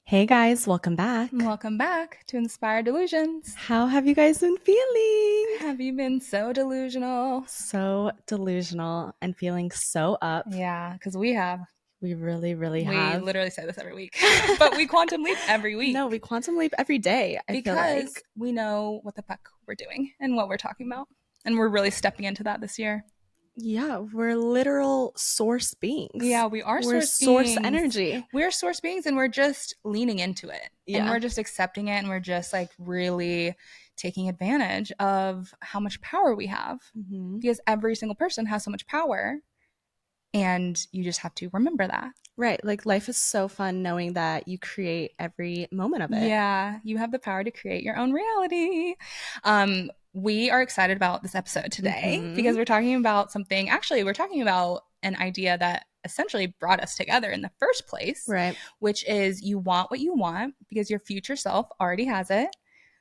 Hey guys, welcome back. Welcome back to Inspired Delusions. How have you guys been feeling? Have you been so delusional? So delusional and feeling so up. Yeah, because we have. We really We have. literally say this every week, but we quantum leap every week. No, we quantum leap every day, I feel because like. we know what the fuck we're doing and what we're talking about. And we're really stepping into that this year. Yeah, we're literal source beings. Yeah, we are We're source beings. Energy. We're source beings and we're just leaning into it. Yeah. And we're just accepting it and we're just like really taking advantage of how much power we have. Mhm. Because every single person has so much power. And you just have to remember that. Right. Like life is so fun knowing that you create every moment of it. Yeah, you have the power to create your own reality. We are excited about this episode today because we're talking about something. Actually, we're talking about an idea that essentially brought us together in the first place, Right. which is you want what you want because your future self already has it.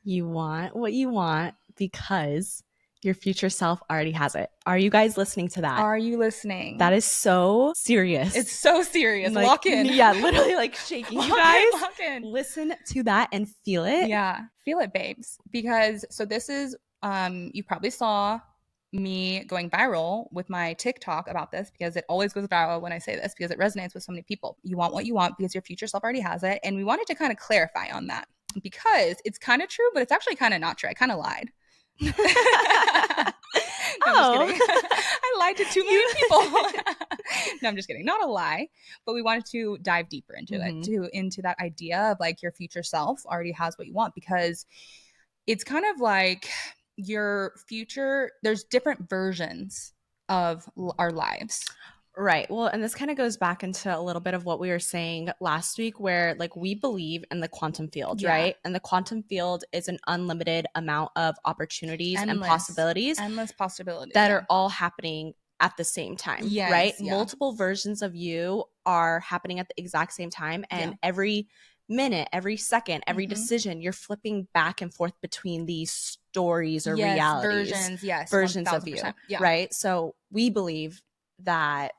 You want what you want because your future self already has it. Are you guys listening to that? Are you listening? That is so serious. It's so serious. Like, lock in. Yeah, literally like shaking. You guys lock in. Listen to that and feel it. Yeah, feel it, babes. Because so this is you probably saw me going viral with my TikTok about this because it always goes viral when I say this because it resonates with so many people. You want what you want because your future self already has it. And we wanted to kind of clarify on that because it's kind of true, but it's actually kind of not true. I kind of lied. No, I'm just kidding. I lied to 2 million people. No, I'm just kidding. Not a lie, but we wanted to dive deeper into it, into that idea of like your future self already has what you want because it's kind of like your future. There's different versions of our lives. Right. Well, and this kind of goes back into a little bit of what we were saying last week, where like we believe in the quantum field, right? And the quantum field is an unlimited amount of opportunities and possibilities. Endless possibilities. That are all happening at the same time, right? Multiple versions of you are happening at the exact same time. And every minute, every second, every decision, you're flipping back and forth between these stories or realities. Versions of you, right? So we believe that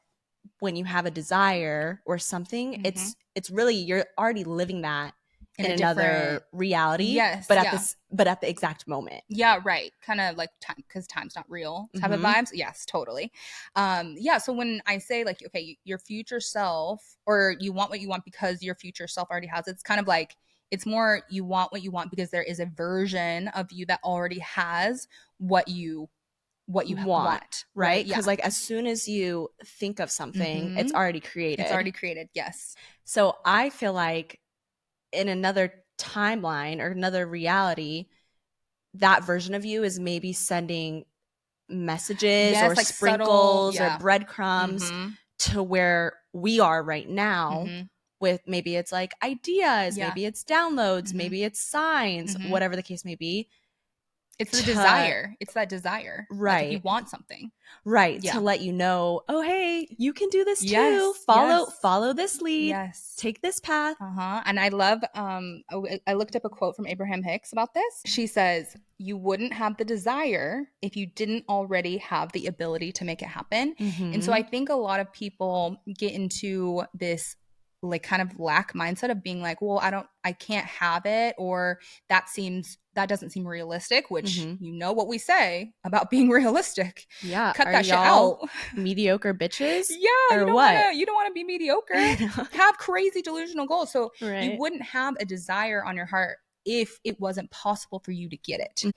when you have a desire or something, it's really you're already living that in another reality, but at the exact moment. Yeah, right. Kind of like time, because time's not real type of vibes. Yes, totally. So when I say like, okay, your future self, or you want what you want because your future self already has it, it's kind of like it's more you want what you want because there is a version of you that already has what you want, right? Because like as soon as you think of something, it's already created. It's already created. Yes. So I feel like in another timeline or another reality, that version of you is maybe sending messages or like sprinkles subtle, or breadcrumbs to where we are right now with maybe it's like ideas, maybe it's downloads, maybe it's signs, whatever the case may be. It's the desire. It's that desire. Right. Like if you want something. Right. Yeah. To let you know, oh, hey, you can do this too. Follow this lead. Yes. Take this path. And I love, I looked up a quote from Abraham Hicks about this. She says, you wouldn't have the desire if you didn't already have the ability to make it happen. And so I think a lot of people get into this like kind of lack mindset of being like, well, I can't have it, or that doesn't seem realistic, which you know what we say about being realistic. Yeah. Cut that shit out. Mediocre bitches? Yeah. Or what? You don't want to be mediocre. Have crazy delusional goals. So you wouldn't have a desire on your heart if it wasn't possible for you to get it.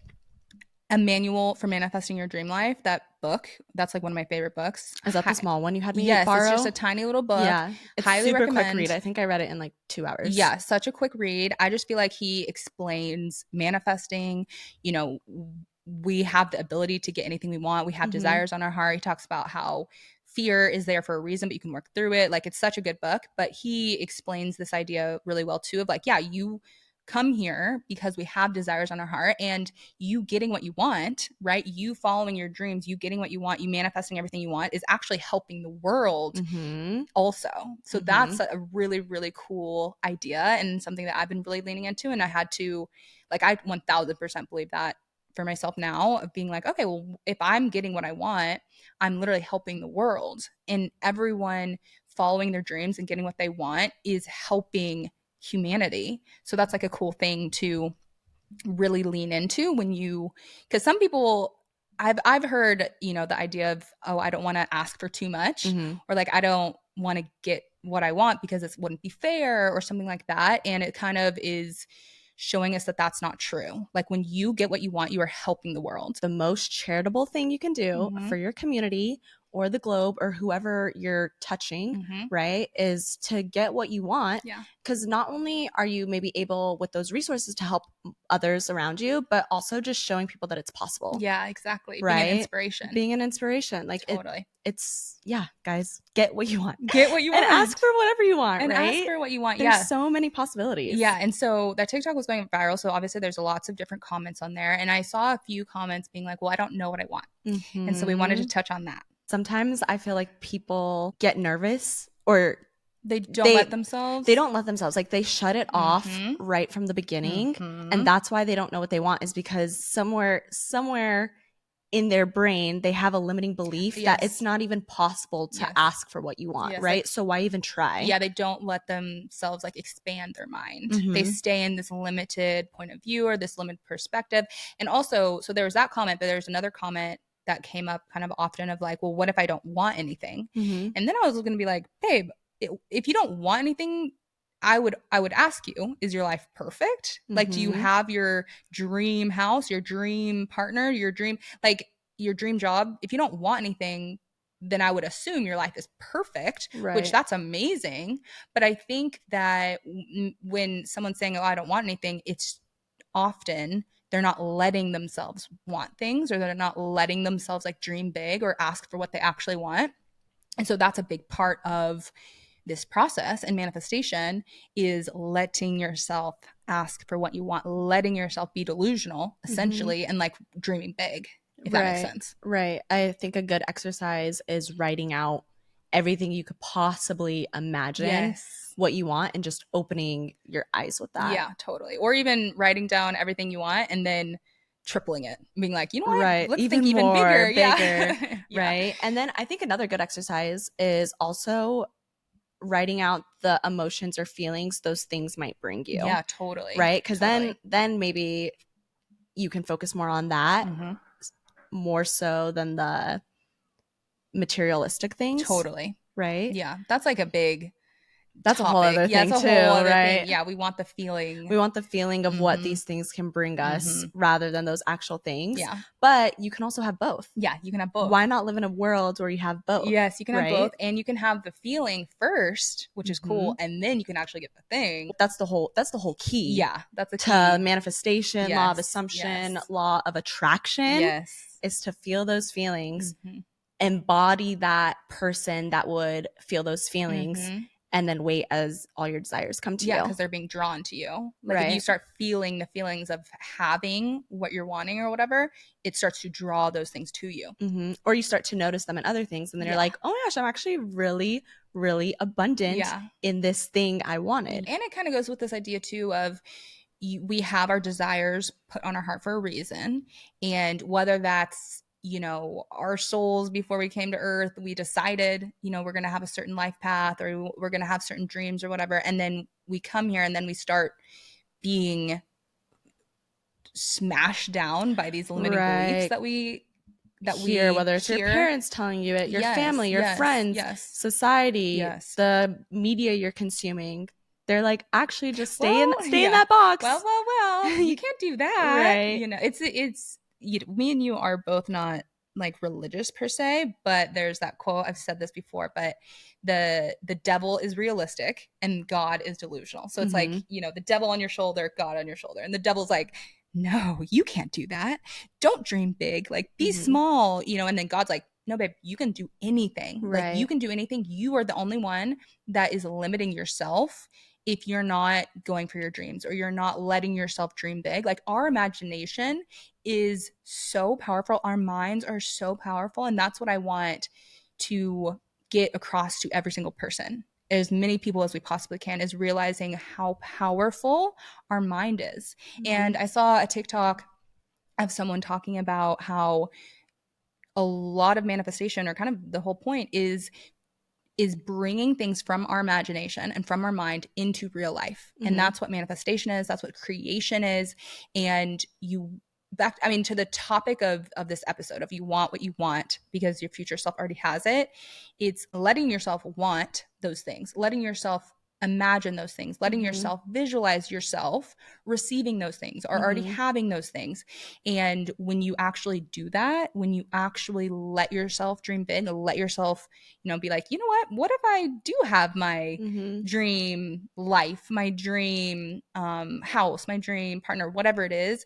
A Manual for Manifesting Your Dream Life, that book, that's like one of my favorite books. Is that the small one you had me borrow? Yes, it's just a tiny little book. Yeah, it's highly super recommend. Quick read. I think I read it in like 2 hours. Yeah, such a quick read. I just feel like he explains manifesting. You know, we have the ability to get anything we want. We have desires on our heart. He talks about how fear is there for a reason, but you can work through it. Like, it's such a good book. But he explains this idea really well too of like, yeah, you come here because we have desires on our heart, and you getting what you want, right? You following your dreams, you getting what you want, you manifesting everything you want is actually helping the world also. So that's a really, really cool idea and something that I've been really leaning into. And I had to, like, I 1000% believe that for myself now, of being like, okay, well, if I'm getting what I want, I'm literally helping the world, and everyone following their dreams and getting what they want is helping humanity. So that's like a cool thing to really lean into when you, because some people, I've heard, you know, the idea of, oh, I don't want to ask for too much, or like I don't want to get what I want because it wouldn't be fair or something like that. And it kind of is showing us that that's not true. Like when you get what you want, you are helping the world. The most charitable thing you can do for your community or the globe or whoever you're touching, right, is to get what you want. Because not only are you maybe able with those resources to help others around you, but also just showing people that it's possible. Yeah, exactly. Right? Being an inspiration. Being an inspiration. Like totally. It's yeah, guys, get what you want. Get what you want. And ask for whatever you want, and right? Ask for what you want. There's so many possibilities. Yeah. And so that TikTok was going viral. So obviously there's lots of different comments on there. And I saw a few comments being like, well, I don't know what I want. And so we wanted to touch on that. Sometimes I feel like people get nervous or they don't let themselves. They don't let themselves. Like they shut it off right from the beginning. And that's why they don't know what they want, is because somewhere in their brain, they have a limiting belief that it's not even possible to ask for what you want, right? Like, so why even try? Yeah, they don't let themselves like expand their mind. They stay in this limited point of view or this limited perspective. And also, so there was that comment, but there's another comment that came up kind of often of like, well, what if I don't want anything? And then I was going to be like, babe, if you don't want anything, I would ask you, is your life perfect? Like, do you have your dream house, your dream partner, your dream job? If you don't want anything, then I would assume your life is perfect, which that's amazing. But I think that when someone's saying, oh, I don't want anything, it's often they're not letting themselves want things, or they're not letting themselves like dream big or ask for what they actually want. And so that's a big part of this process and manifestation, is letting yourself ask for what you want, letting yourself be delusional essentially, and like dreaming big, if that makes sense. Right. I think a good exercise is writing out everything you could possibly imagine what you want and just opening your eyes with that. Yeah, totally. Or even writing down everything you want and then tripling it, being like, you know what, let's think even bigger. Yeah. Right. And then I think another good exercise is also writing out the emotions or feelings those things might bring you. Yeah, totally. Right? Because then maybe you can focus more on that more so than the materialistic things. Totally. Right? Yeah. That's like a big That's topic. A whole other thing too, right? Yeah, we want the feeling. We want the feeling of what these things can bring us rather than those actual things. Yeah. But you can also have both. Yeah, you can have both. Why not live in a world where you have both? Yes, you can have both, and you can have the feeling first, which is cool, and then you can actually get the thing. That's the whole key. Yeah, that's the key to manifestation, law of assumption, law of attraction. Yes. Is to feel those feelings, embody that person that would feel those feelings, and then wait as all your desires come to you. Yeah, because they're being drawn to you. Like if you start feeling the feelings of having what you're wanting or whatever, it starts to draw those things to you. Or you start to notice them in other things, and then you're like, oh my gosh, I'm actually really, really abundant in this thing I wanted. And it kind of goes with this idea too of we have our desires put on our heart for a reason. And whether that's, you know, our souls before we came to earth, we decided, you know, we're going to have a certain life path, or we're going to have certain dreams or whatever. And then we come here and then we start being smashed down by these limiting beliefs that we hear, whether it's your parents telling you it, your family, your friends, society, the media you're consuming. They're like, actually just stay in that box. Well, you can't do that. Right. You know, it's me and you are both not like religious per se, but there's that quote, I've said this before, but the devil is realistic and God is delusional. So it's like, you know, the devil on your shoulder, God on your shoulder. And the devil's like, no, you can't do that. Don't dream big. Like be small, you know, and then God's like, no, babe, you can do anything. Like you can do anything. You are the only one that is limiting yourself if you're not going for your dreams, or you're not letting yourself dream big. Like our imagination is so powerful. Our minds are so powerful. And that's what I want to get across to every single person, as many people as we possibly can, is realizing how powerful our mind is. And I saw a TikTok of someone talking about how a lot of manifestation, or kind of the whole point, is is bringing things from our imagination and from our mind into real life. And that's what manifestation is. That's what creation is. And to the topic of this episode of you want what you want because your future self already has it. It's letting yourself want those things, letting yourself imagine those things, letting yourself visualize yourself receiving those things or already having those things. And when you actually do that, when you actually let yourself dream big, let yourself, be like, you know what if I do have my dream life, my dream house, my dream partner, whatever it is,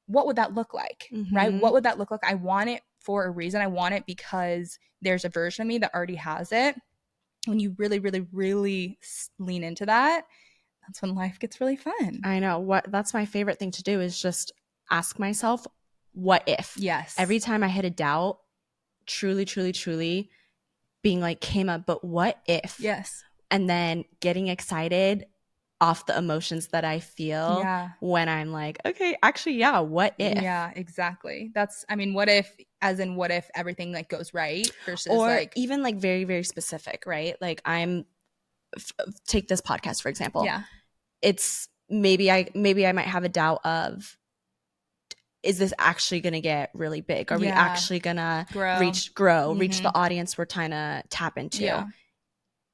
what would that look like, right? What would that look like? I want it for a reason. I want it because there's a version of me that already has it. When you really, really, really lean into that, that's when life gets really fun. I know. That's my favorite thing to do is just ask myself, what if? Yes. Every time I hit a doubt, truly, truly, truly being like, Kayma, but what if? Yes. And then getting excited off the emotions that I feel when I'm like, okay, actually, yeah, what if? Yeah, exactly. What if everything like goes right versus or like even like very, very specific, right? Like take this podcast, for example. Yeah. It's maybe I might have a doubt of, is this actually going to get really big? Are we actually going to reach the audience we're trying to tap into? Yeah.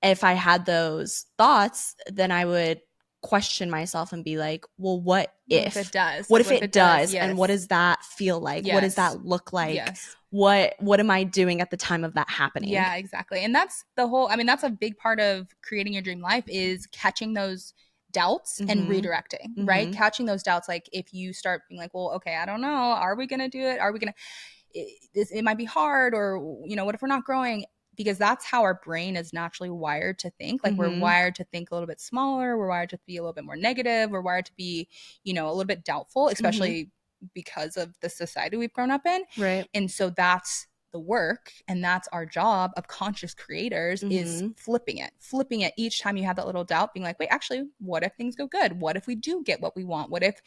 If I had those thoughts, then I would question myself and be like, well, what if it does? What if it does? Yes. And what does that feel like? Yes. What does that look like? Yes. What am I doing at the time of that happening? Yeah, exactly. And that's that's a big part of creating your dream life is catching those doubts and redirecting, right? Catching those doubts. Like if you start being like, well, okay, I don't know. Are we going to do it? Are we going to, it might be hard, or, what if we're not growing? Because that's how our brain is naturally wired to think. Like we're wired to think a little bit smaller. We're wired to be a little bit more negative. We're wired to be, a little bit doubtful, especially because of the society we've grown up in. Right. And so that's the work, and that's our job of conscious creators is flipping it each time you have that little doubt, being like, wait, actually, what if things go good? What if we do get what we want? What if,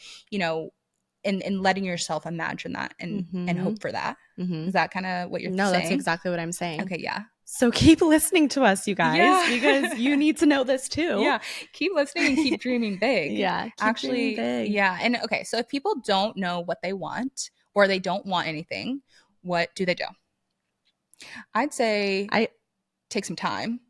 and letting yourself imagine that and hope for that. Is that kind of what you're saying? No, that's exactly what I'm saying. Okay, yeah. So keep listening to us, you guys, because you need to know this too. Yeah, keep listening and keep dreaming big. Dreaming big. Yeah. And okay, so if people don't know what they want or they don't want anything, what do they do? I'd say take some time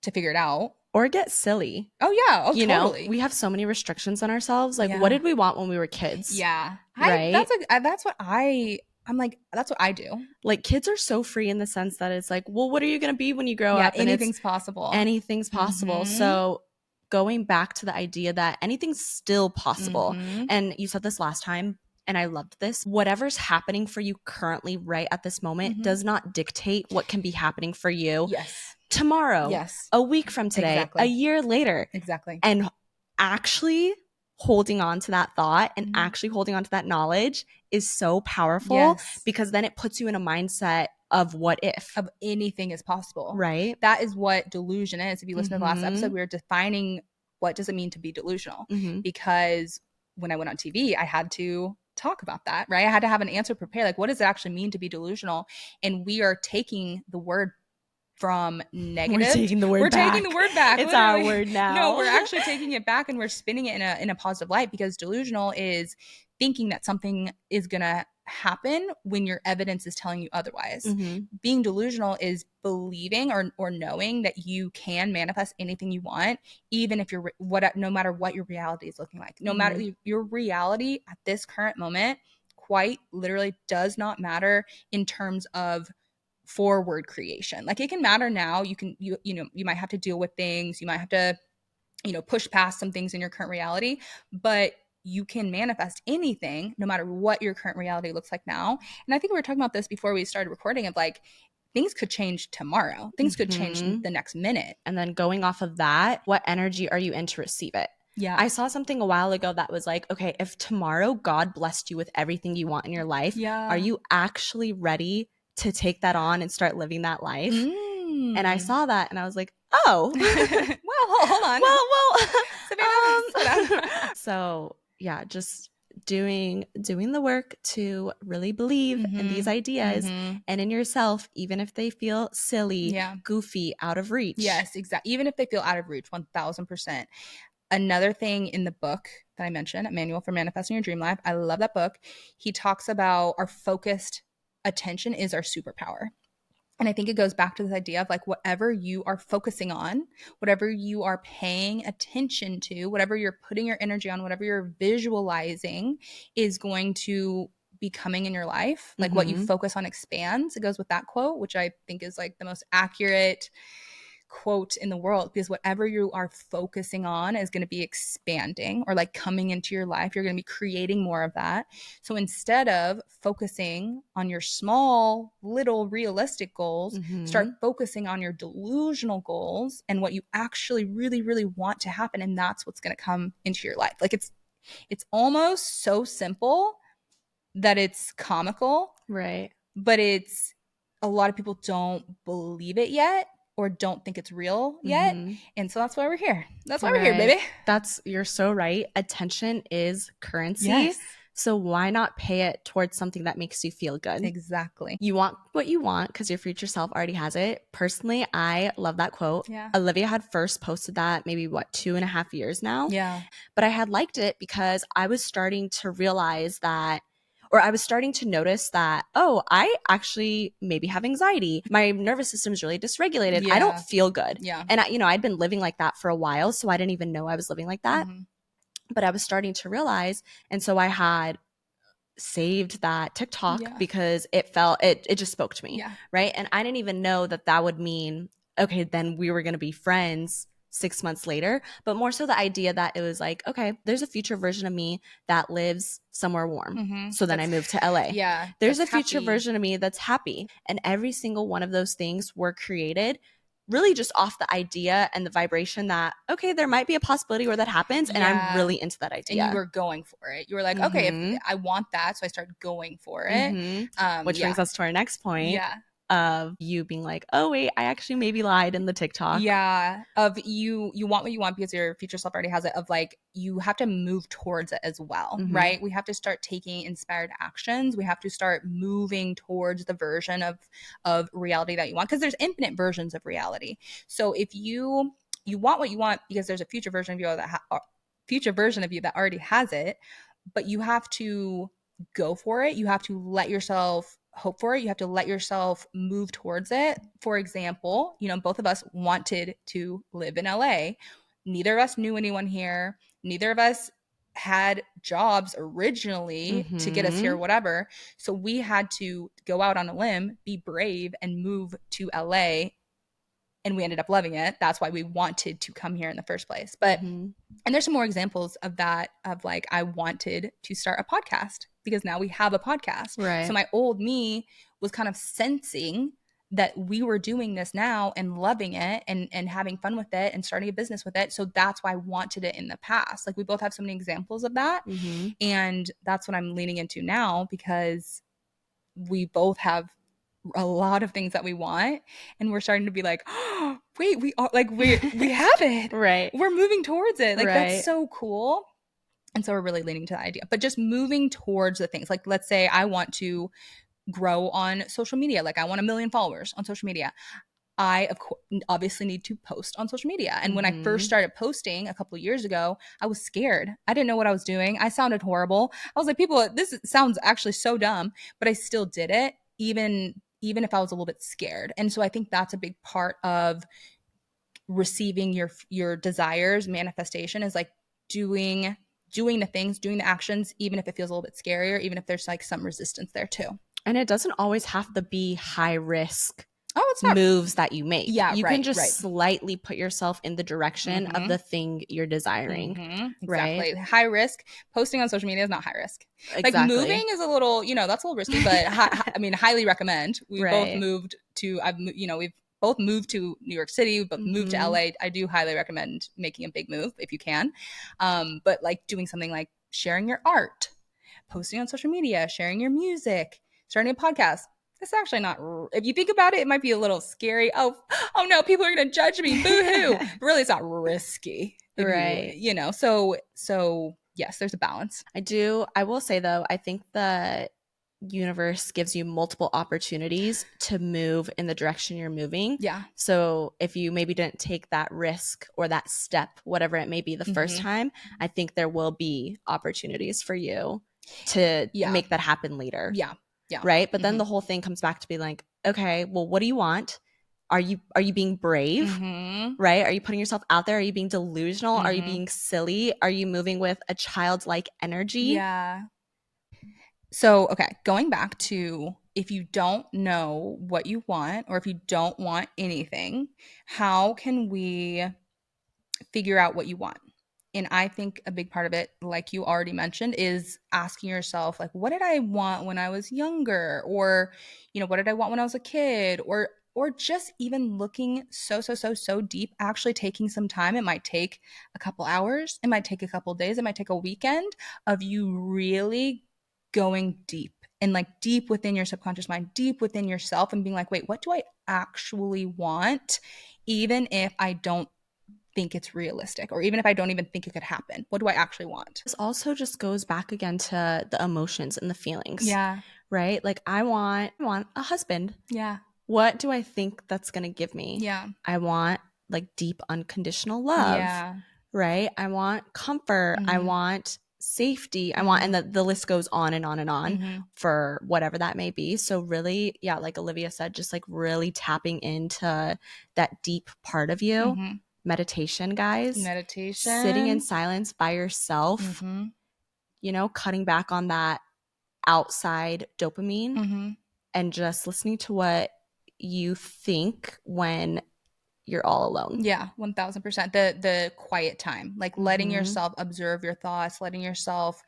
to figure it out. Or get silly. Oh, yeah. Oh, totally. We have so many restrictions on ourselves. Like, what did we want when we were kids? Yeah. Right? That's what I do. Like, kids are so free in the sense that it's like, well, what are you going to be when you grow up? And anything's possible. Anything's possible. So going back to the idea that anything's still possible. And you said this last time, and I loved this. Whatever's happening for you currently right at this moment does not dictate what can be happening for you tomorrow, a week from today, a year later. Exactly. And actually holding on to that thought and actually holding on to that knowledge is so powerful because then it puts you in a mindset of what if. Of anything is possible. Right. That is what delusion is. If you listen to the last episode, we were defining what does it mean to be delusional. Because when I went on TV, I had to talk about that, right? I had to have an answer prepared. Like, what does it actually mean to be delusional? And we are taking the word from negative. We're taking the word back. It's literally our word now. No, we're actually taking it back and we're spinning it in a positive light, because delusional is thinking that something is going to happen when your evidence is telling you otherwise. Being delusional is believing or knowing that you can manifest anything you want, even if no matter what your reality is looking like. No matter your reality at this current moment, quite literally does not matter in terms of forward creation. Like, it can matter now. You might have to deal with things. You might have to, push past some things in your current reality, but you can manifest anything no matter what your current reality looks like now. And I think we were talking about this before we started recording, of like, things could change tomorrow. Things could change the next minute. And then going off of that, what energy are you in to receive it? Yeah. I saw something a while ago that was like, okay, if tomorrow God blessed you with everything you want in your life, are you actually ready to take that on and start living that life? And I saw that and I was like, oh. Well, hold on. Well. So yeah, just doing the work to really believe in these ideas and in yourself, even if they feel silly, goofy, out of reach. Yes, exactly. Even if they feel out of reach, 1000%. Another thing in the book that I mentioned, Manual for Manifesting Your Dream Life, I love that book. He talks about our focused attention is our superpower. And I think it goes back to this idea of like whatever you are focusing on, whatever you are paying attention to, whatever you're putting your energy on, whatever you're visualizing is going to be coming in your life. Like what you focus on expands. It goes with that quote, which I think is like the most accurate quote in the world, because whatever you are focusing on is going to be expanding or like coming into your life. You're going to be creating more of that. So instead of focusing on your small, little realistic goals, start focusing on your delusional goals and what you actually really, really want to happen. And that's what's going to come into your life. Like it's almost so simple that it's comical. Right. But it's a lot of people don't believe it yet or don't think it's real yet. And so that's why we're here. That's why we're here, baby. You're so right. Attention is currency. Yes. So why not pay it towards something that makes you feel good? Exactly. You want what you want because your future self already has it. Personally, I love that quote. Yeah. Olivia had first posted that maybe 2.5 years now. Yeah. But I had liked it because I was starting to realize that, or I was starting to notice that, oh, I actually maybe have anxiety. My nervous system is really dysregulated. I don't feel good. Yeah. And I'd been living like that for a while, so I didn't even know I was living like that. But I was starting to realize, and so I had saved that TikTok because it just spoke to me, right? And I didn't even know that would mean, okay, then we were going to be friends 6 months later, but more so the idea that it was like, okay, there's a future version of me that lives somewhere warm. So then I moved to LA. Yeah. There's a future version of me that's happy. And every single one of those things were created really just off the idea and the vibration that, okay, there might be a possibility where that happens. And I'm really into that idea. And you were going for it. You were like, okay, if I want that. So I started going for it. Which brings us to our next point. Of you being like, oh wait, I actually maybe lied in the TikTok. Yeah. Of you want what you want because your future self already has it. Of like, you have to move towards it as well, right? We have to start taking inspired actions. We have to start moving towards the version of reality that you want, because there's infinite versions of reality. So if you want what you want because there's a future version of you that already has it, but you have to go for it. You have to let yourself hope for it. You have to let yourself move towards it. For example, both of us wanted to live in LA. Neither of us knew anyone here. Neither of us had jobs originally to get us here, whatever. So we had to go out on a limb, be brave, and move to LA. And we ended up loving it. That's why we wanted to come here in the first place. But and there's some more examples of that, of like, I wanted to start a podcast because now we have a podcast. Right. So my old me was kind of sensing that we were doing this now and loving it and having fun with it and starting a business with it. So that's why I wanted it in the past. Like, we both have so many examples of that. And that's what I'm leaning into now, because we both have a lot of things that we want, and we're starting to be like, oh, wait, we have it. Right. We're moving towards it. Like, that's so cool. And so we're really leaning to the idea, but just moving towards the things. Like, let's say I want to grow on social media. Like, I want 1 million followers on social media. I obviously need to post on social media. And when I first started posting a couple of years ago, I was scared. I didn't know what I was doing. I sounded horrible. I was like, people, this sounds actually so dumb, but I still did it, even if I was a little bit scared. And so I think that's a big part of receiving your desires, manifestation, is like doing the things, doing the actions, even if it feels a little bit scarier, even if there's like some resistance there too. And it doesn't always have to be high risk it's not moves that you make. Yeah, you can just slightly put yourself in the direction of the thing you're desiring. Exactly. Right? High risk. Posting on social media is not high risk. Exactly. Like, moving is a little, that's a little risky, but I mean, highly recommend. We both moved to, we've both moved to New York City. We both moved to LA. I do highly recommend making a big move if you can. But like doing something like sharing your art, posting on social media, sharing your music, starting a podcast. It's actually not, if you think about it, it might be a little scary. Oh no, people are going to judge me. Boo hoo. But really, it's not risky. Right. So yes, there's a balance. I will say though, I think the universe gives you multiple opportunities to move in the direction you're moving. Yeah. So if you maybe didn't take that risk or that step, whatever it may be the first time, I think there will be opportunities for you to make that happen later. Yeah. Yeah. Right. But then the whole thing comes back to be like, okay, well, what do you want? Are you being brave? Right? Are you putting yourself out there? Are you being delusional? Are you being silly? Are you moving with a childlike energy? Yeah. So, okay, going back to if you don't know what you want or if you don't want anything, how can we figure out what you want? And I think a big part of it, like you already mentioned, is asking yourself, like, what did I want when I was younger? Or, what did I want when I was a kid? Or just even looking so deep, actually taking some time. It might take a couple hours, it might take a couple days, it might take a weekend of you really going deep and like deep within your subconscious mind, deep within yourself, and being like, wait, what do I actually want? Even if I don't think it's realistic, or even if I don't even think it could happen, what do I actually want? This also just goes back again to the emotions and the feelings. Yeah. Right? Like I want a husband. Yeah. What do I think that's going to give me? Yeah. I want like deep unconditional love. Yeah. Right? I want comfort. I want safety. I want, and the list goes on and on and on for whatever that may be. So really, yeah, like Olivia said, just like really tapping into that deep part of you. Meditation, guys. Meditation. Sitting in silence by yourself, cutting back on that outside dopamine and just listening to what you think when you're all alone. Yeah, 1000%. The quiet time, like letting yourself observe your thoughts, letting yourself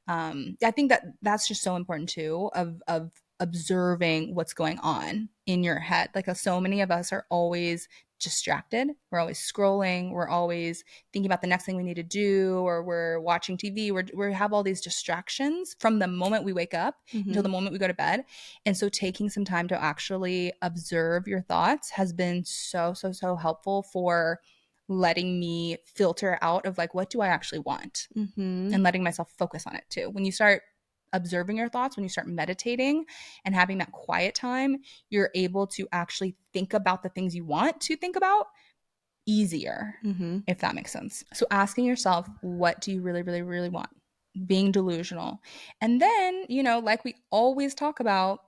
I think that's just so important too, of observing what's going on in your head. Like so many of us are always distracted. We're always scrolling, we're always thinking about the next thing we need to do, or we're watching TV. We have all these distractions from the moment we wake up until the moment we go to bed. And so taking some time to actually observe your thoughts has been so helpful for letting me filter out of like, what do I actually want? And letting myself focus on it too. When you start observing your thoughts, when you start meditating and having that quiet time, you're able to actually think about the things you want to think about easier, if that makes sense. So asking yourself, what do you really want? Being delusional. And then, like we always talk about,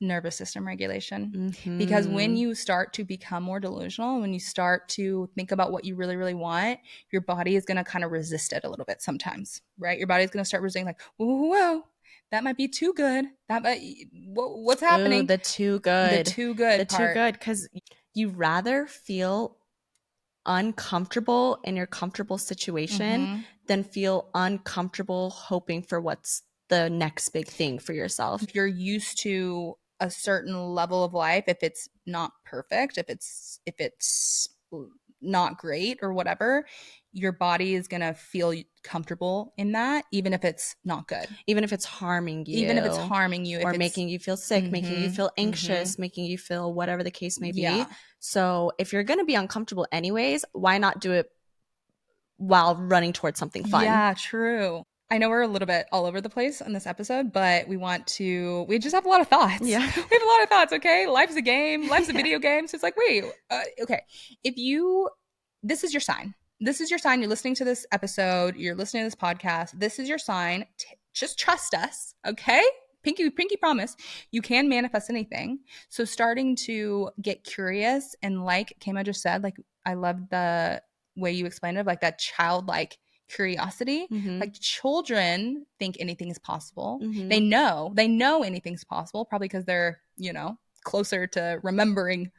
nervous system regulation. Because when you start to become more delusional, when you start to think about what you really want, your body is going to kind of resist it a little bit sometimes, right? Your body's going to start resisting, like, whoa, that might be too good. That might, what's happening? Ooh, the too good. The too good The part. too good, because you rather feel uncomfortable in your comfortable situation than feel uncomfortable hoping for what's the next big thing for yourself. If you're used to a certain level of life, if it's not perfect, if it's not great or whatever, your body is going to feel comfortable in that, even if it's not good, even if it's harming you, or making you feel sick, making you feel anxious, making you feel whatever the case may be. So if you're going to be uncomfortable anyways, why not do it while running towards something fun? Yeah, true. I know we're a little bit all over the place on this episode, but we just have a lot of thoughts. Yeah. We have a lot of thoughts, okay? Life's a game. Life's a video game. So it's like, wait, okay. This is your sign. This is your sign. You're listening to this episode. You're listening to this podcast. This is your sign. Just trust us, okay? Pinky promise. You can manifest anything. So starting to get curious, and like Kayma just said, like, I love the way you explained it, like that childlike curiosity. Like children think anything is possible. They know anything's possible, probably because they're, closer to remembering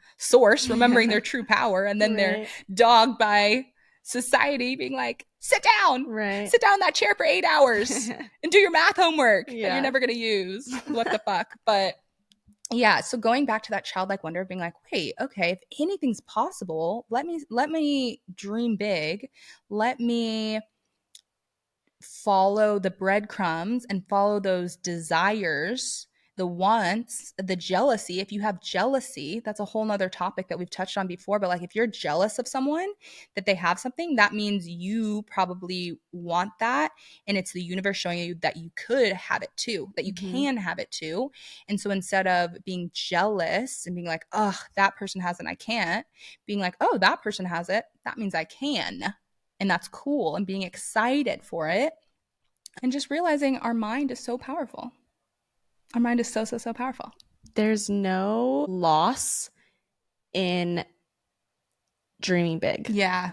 their true power, and then they're dogged by society being like, sit down in that chair for 8 hours and do your math homework that you're never going to use. What the fuck? But yeah, so going back to that childlike wonder of being like, wait, okay, if anything's possible, let me dream big. Let me follow the breadcrumbs and follow those desires the wants, the jealousy, if you have jealousy, that's a whole nother topic that we've touched on before. But like, if you're jealous of someone that they have something, that means you probably want that. And it's the universe showing you that you could have it too, that you can have it too. And so instead of being jealous and being like, oh, that person has it and I can't, being like, oh, that person has it, that means I can. And that's cool. And being excited for it. And just realizing our mind is so powerful. Our mind is so, so, so powerful. There's no loss in dreaming big. Yeah,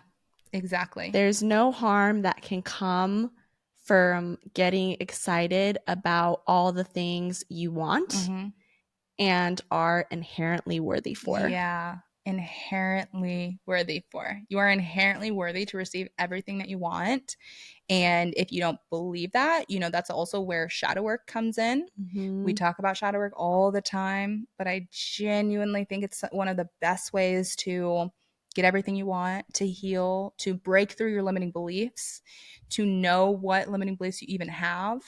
exactly. There's no harm that can come from getting excited about all the things you want and are inherently worthy for. Yeah, inherently worthy for. You are inherently worthy to receive everything that you want. And if you don't believe that, you know, that's also where shadow work comes in. We talk about shadow work all the time, but I genuinely think it's one of the best ways to get everything you want, to heal, to break through your limiting beliefs, to know what limiting beliefs you even have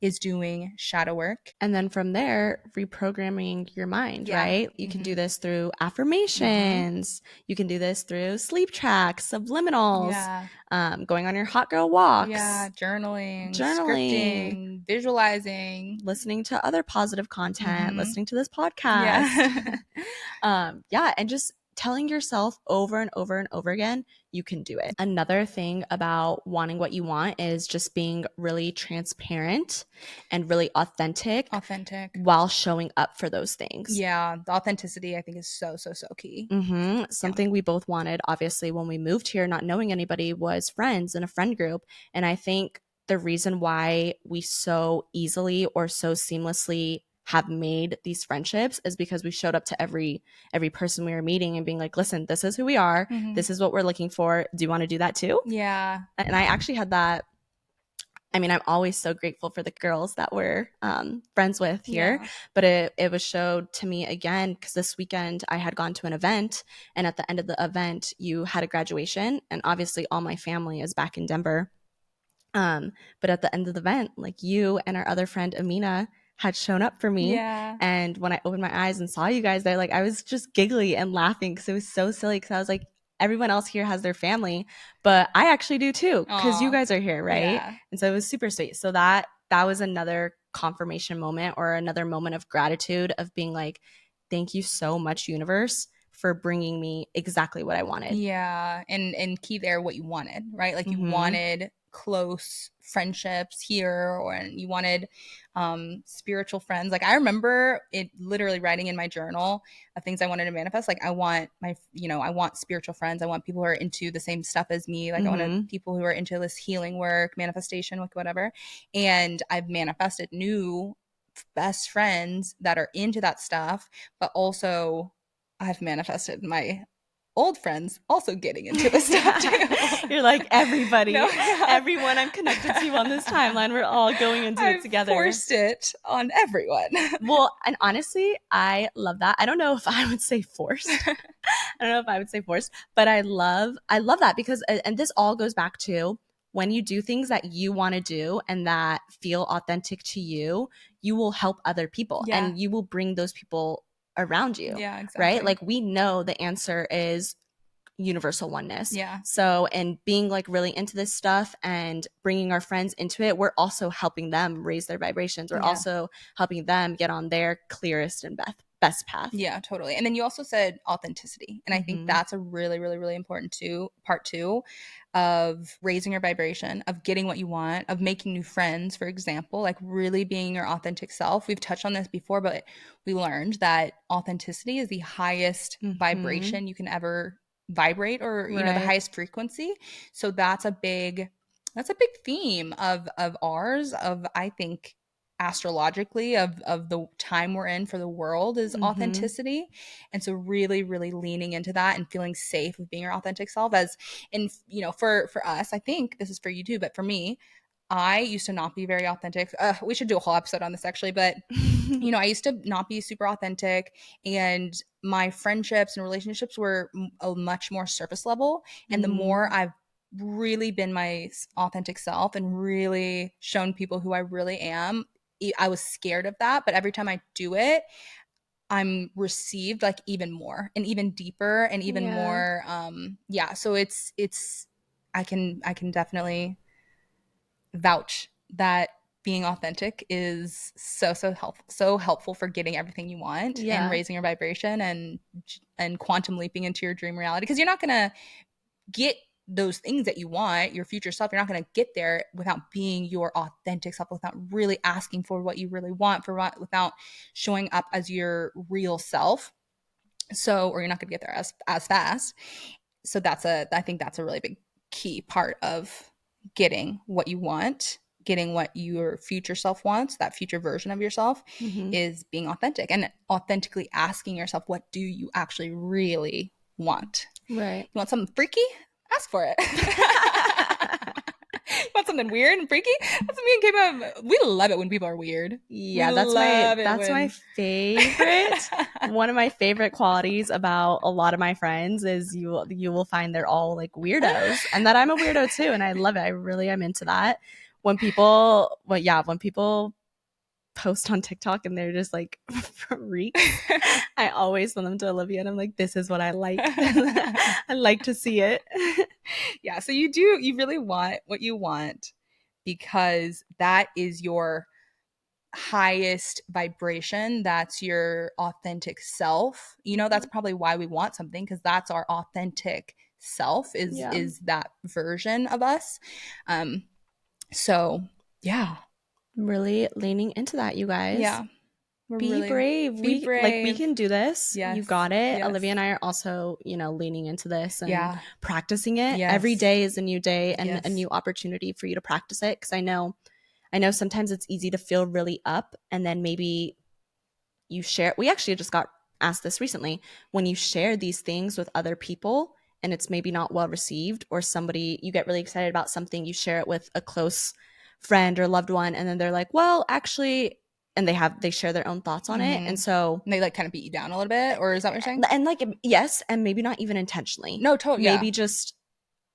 is doing shadow work. And then from there, reprogramming your mind, right? You can do this through affirmations. You can do this through sleep tracks, subliminals, going on your hot girl walks. Yeah, journaling, scripting, visualizing. Listening to other positive content, listening to this podcast. And just telling yourself over and over and over again, you can do it. Another thing about wanting what you want is just being really transparent and really authentic while showing up for those things. Yeah, the authenticity I think is so, so, so key. Something we both wanted, obviously, when we moved here, not knowing anybody, was friends and a friend group. And I think the reason why we so easily or so seamlessly have made these friendships is because we showed up to every person we were meeting and being like, listen, this is who we are. This is what we're looking for. Do you want to do that too? Yeah. And I actually had that. I mean, I'm always so grateful for the girls that we're friends with here, but it was showed to me again, because this weekend I had gone to an event, and at the end of the event, you had a graduation, and obviously all my family is back in Denver. But at the end of the event, like, you and our other friend Amina had shown up for me. And when I opened my eyes and saw you guys there, like, I was just giggly and laughing because it was so silly, because I was like, everyone else here has their family, but I actually do too, because you guys are here, right? And so it was super sweet. So that was another confirmation moment, or another moment of gratitude, of being like, thank you so much, universe, for bringing me exactly what I wanted. Yeah. And key there, what you wanted, right? Like, you wanted close friendships here, or you wanted spiritual friends. Like, I remember it literally writing in my journal of things I wanted to manifest. Like, I want I want spiritual friends. I want people who are into the same stuff as me. Like, I wanted people who are into this healing work, manifestation, whatever. And I've manifested new best friends that are into that stuff, but also I've manifested my old friends also getting into the stuff too. You're like, everybody, everyone I'm connected to on this timeline, we're all going into it together. Forced it on everyone. Well, and honestly, I love that. I don't know if I would say forced. But I love that, because, and this all goes back to, when you do things that you want to do and that feel authentic to you, you will help other people, and you will bring those people around you. Yeah, exactly. Right? Like, we know the answer is universal oneness. Yeah. So, and being like really into this stuff and bringing our friends into it, we're also helping them raise their vibrations. We're also helping them get on their clearest and best path. Yeah, totally. And then you also said authenticity. And I think that's a really, really, really important part two of raising your vibration, of getting what you want, of making new friends, for example, like really being your authentic self. We've touched on this before, but we learned that authenticity is the highest vibration you can ever vibrate, or you know, the highest frequency. So that's a big theme of ours, of, I think, astrologically, of the time we're in for the world, is authenticity. And so really, really leaning into that and feeling safe with being your authentic self. As in, you know, for us, I think this is for you too, but for me, I used to not be very authentic. We should do a whole episode on this actually, but you know, I used to not be super authentic, and my friendships and relationships were a much more surface level. And the more I've really been my authentic self and really shown people who I really am, I was scared of that, but every time I do it, I'm received like even more and even deeper and even more. So it's I can definitely vouch that being authentic is so helpful for getting everything you want and raising your vibration and quantum leaping into your dream reality, because you're not gonna get those things that you want, your future self. You're not going to get there without being your authentic self, without really asking for what you really want, without showing up as your real self. So, or you're not going to get there as fast. So I think that's a really big key part of getting what you want, getting what your future self wants, that future version of yourself, is being authentic and authentically asking yourself, what do you actually really want? Right. You want something freaky? Ask for it. You want something weird and freaky? That's me and Kayma. We love it when people are weird. Yeah, that's my favorite. One of my favorite qualities about a lot of my friends is you will find they're all like weirdos, and that I'm a weirdo too, and I love it. I really am into that. When people post on TikTok and they're just like freaks, I always send them to Olivia and I'm like, this is what I like. I like to see it. Yeah, so you really want what you want because that is your highest vibration. That's your authentic self. That's probably why we want something, because that's our authentic self is that version of us. So yeah. Really leaning into that, you guys. Yeah. Be brave. Be brave. We can do this. Yes. You got it. Yes. Olivia and I are also, leaning into this and practicing it. Yes. Every day is a new day and a new opportunity for you to practice it. Because I know sometimes it's easy to feel really up, and then maybe you share. We actually just got asked this recently. When you share these things with other people and it's maybe not well received, or you get really excited about something, you share it with a close friend or loved one, and then they're like, well, actually, and they share their own thoughts on it, and so they like kind of beat you down a little bit, or is that what you're saying? And like, yes, and maybe not even intentionally. No, totally. Maybe just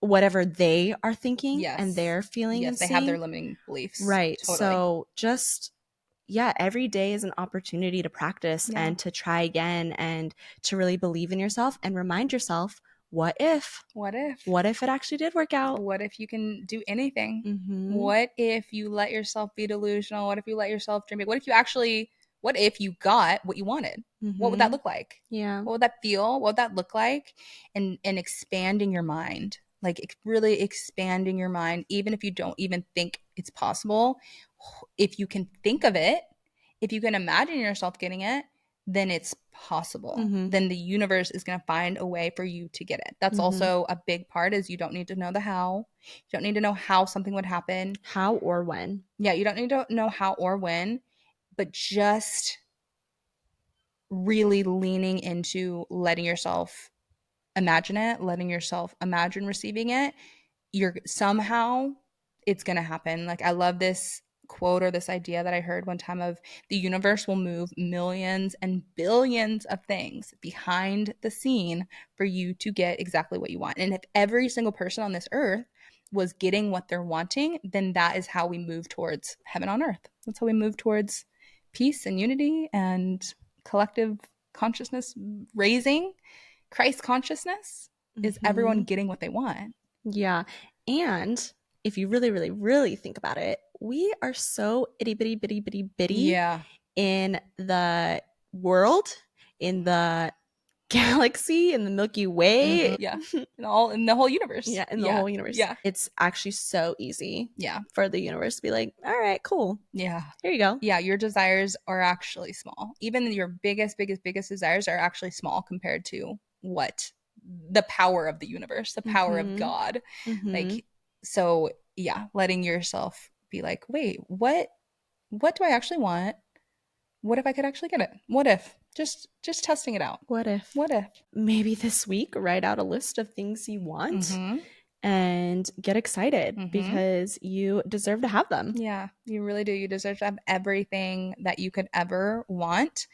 whatever they are thinking and they're feeling. Yes, they have their limiting beliefs. Right. Totally. So just every day is an opportunity to practice and to try again and to really believe in yourself and remind yourself, what if it actually did work out? What if you can do anything? What if you let yourself be delusional? What if you let yourself dream big? What if you got what you wanted? What would that look like? Yeah. What would that feel? What would that look like? And expanding your mind, like really expanding your mind, even if you don't even think it's possible. If you can think of it, if you can imagine yourself getting it, then it's possible. Then the universe is going to find a way for you to get it. That's also a big part, is you don't need to know the how. You don't need to know how something would happen. How or when. Yeah, you don't need to know how or when, but just really leaning into letting yourself imagine it, letting yourself imagine receiving it. Somehow it's going to happen. Like, I love this quote or this idea that I heard one time of the universe will move millions and billions of things behind the scene for you to get exactly what you want. And if every single person on this earth was getting what they're wanting, then that is how we move towards heaven on earth. That's how we move towards peace and unity and collective consciousness raising. Christ consciousness is everyone getting what they want. Yeah. And if you really, really, really think about it, we are so itty bitty bitty bitty bitty in the world, in the galaxy, in the Milky Way. In the whole universe. Yeah, in the whole universe. Yeah. It's actually so easy for the universe to be like, all right, cool. Yeah. Here you go. Yeah, your desires are actually small. Even your biggest desires are actually small compared to what the power of the universe, the power of God. Like, so yeah, letting yourself be like, wait, what do I actually want? What if I could actually get it? What if? Just testing it out. What if? Maybe this week write out a list of things you want and get excited because you deserve to have them. Yeah, you really do. You deserve to have everything that you could ever want.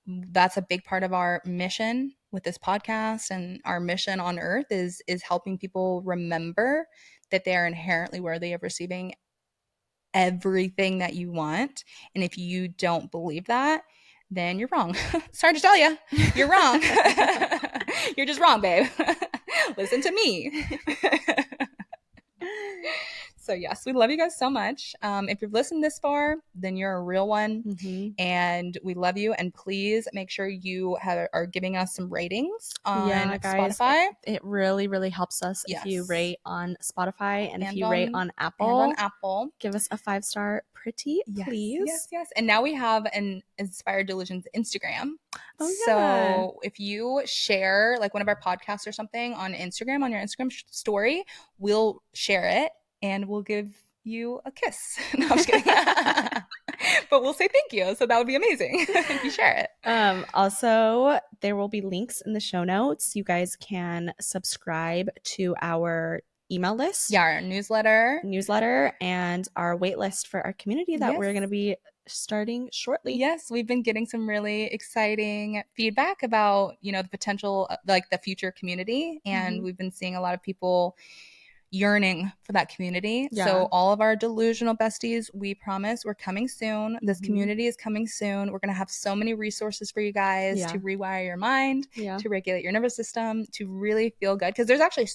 That's a big part of our mission with this podcast, and our mission on earth is helping people remember that they are inherently worthy of receiving everything that you want. And if you don't believe that, then you're wrong. Sorry to tell you, you're wrong. You're just wrong, babe. Listen to me. So yes, we love you guys so much. If you've listened this far, then you're a real one, and we love you. And please make sure you are giving us some ratings on Spotify. It really, really helps us if you rate on Spotify and if you rate on Apple. Give us a 5-star pretty, please. Yes. And now we have an Inspired Delusions Instagram. Oh, yeah. So if you share like one of our podcasts or something on Instagram, on your Instagram story, we'll share it. And we'll give you a kiss. No, I'm just kidding. But we'll say thank you. So that would be amazing if you share it. Also, there will be links in the show notes. You guys can subscribe to our email list. Yeah, our newsletter and our wait list for our community that we're going to be starting shortly. Yes, we've been getting some really exciting feedback about, the potential, like the future community. And we've been seeing a lot of people yearning for that community. So all of our delusional besties, we promise we're coming soon. This community is coming soon. We're going to have so many resources for you guys to rewire your mind, to regulate your nervous system, to really feel good. Because there's actually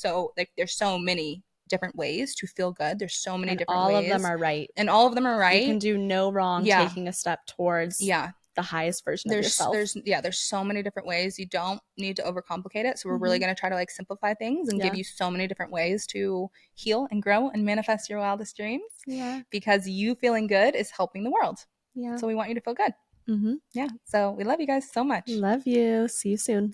there's so many different ways to feel good. There's so many different ways. All of them are right. And all of them are right. You can do no wrong taking a step towards the highest version of yourself. There's so many different ways. You don't need to overcomplicate it. So we're really going to try to simplify things and give you so many different ways to heal and grow and manifest your wildest dreams. Yeah. Because you feeling good is helping the world. Yeah. So we want you to feel good. Yeah. So we love you guys so much. Love you. See you soon.